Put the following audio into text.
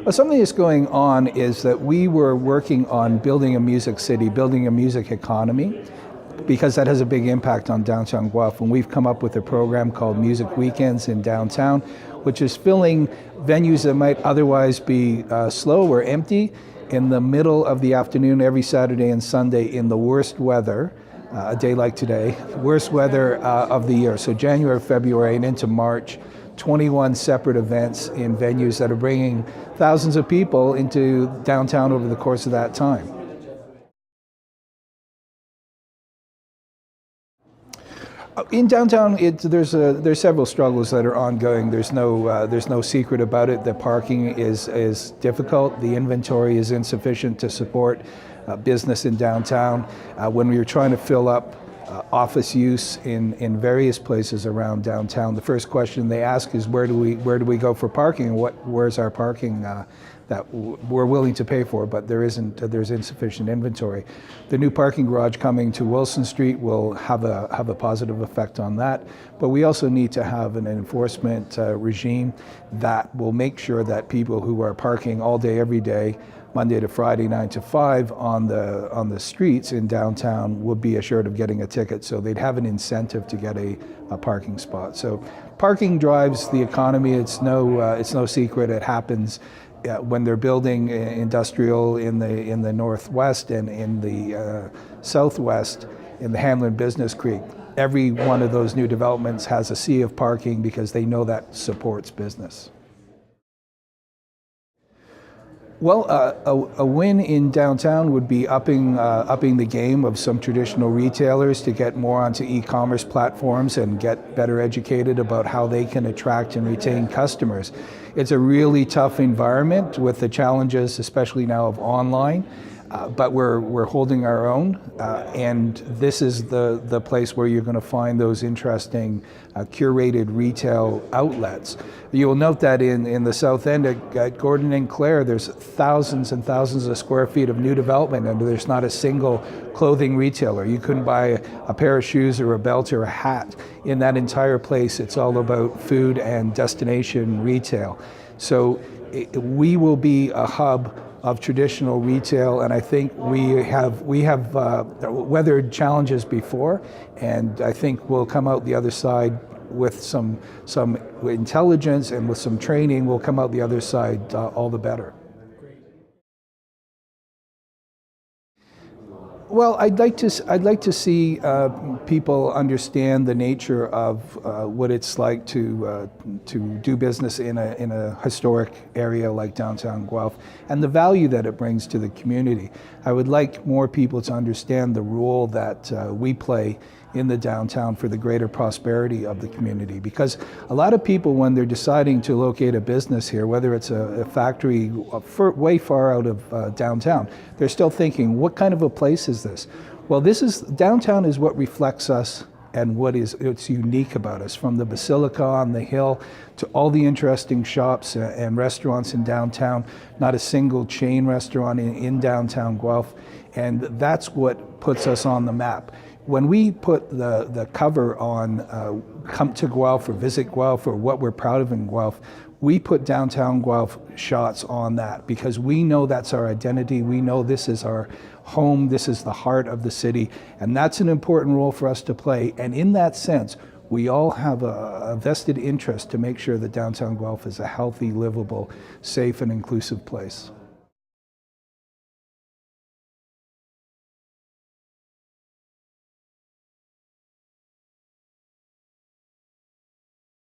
Well, something that's going on is that we were working on building a music city, building a music economy, because that has a big impact on downtown Guelph. And we've come up with a program called Music Weekends in downtown, which is filling venues that might otherwise be slow or empty in the middle of the afternoon every Saturday and Sunday in the worst weather, a day like today, worst weather of the year. So January, February, and into March. 21 separate events in venues that are bringing thousands of people into downtown over the course of that time. In downtown, there's several struggles that are ongoing. There's no secret about it. The parking is difficult. The inventory is insufficient to support business in downtown. When we were trying to fill up office use in various places around downtown, the first question they ask is where do we go for parking, and where's our parking that we're willing to pay for, but there's insufficient inventory. The new parking garage coming to Wilson Street will have a positive effect on that, but we also need to have an enforcement regime that will make sure that people who are parking all day every day, Monday to Friday, 9 to 5 on the streets in downtown would be assured of getting a ticket, so they'd have an incentive to get a parking spot. So parking drives the economy. It's no secret. It happens when they're building industrial in the northwest and in the southwest in the Hamlin Business Creek. Every one of those new developments has a sea of parking because they know that supports business. Well, a win in downtown would be upping the game of some traditional retailers to get more onto e-commerce platforms and get better educated about how they can attract and retain customers. It's a really tough environment with the challenges, especially now of online, but we're holding our own, and this is the place where you're going to find those interesting curated retail outlets. You'll note that in the South End at Gordon and Clare, there's thousands and thousands of square feet of new development, and there's not a single clothing retailer. You couldn't buy a pair of shoes or a belt or a hat in that entire place. It's all about food and destination retail. So we will be a hub of traditional retail, and I think we have weathered challenges before, and I think we'll come out the other side with some intelligence and with some training. We'll come out the other side all the better. Well, I'd like to see people understand the nature of what it's like to do business in a historic area like downtown Guelph, and the value that it brings to the community. I would like more people to understand the role that we play in the downtown for the greater prosperity of the community, because a lot of people, when they're deciding to locate a business here, whether it's a factory way far out of downtown, they're still thinking, what kind of a place is this? Well, downtown is what reflects us and what's unique about us, from the Basilica on the hill to all the interesting shops and restaurants in downtown. Not a single chain restaurant in downtown Guelph, and that's what puts us on the map. When we put the cover on Come to Guelph or Visit Guelph or What We're Proud of in Guelph, we put downtown Guelph shots on that because we know that's our identity. We know this is our home, this is the heart of the city, and that's an important role for us to play. And in that sense, we all have a vested interest to make sure that downtown Guelph is a healthy, livable, safe, and inclusive place.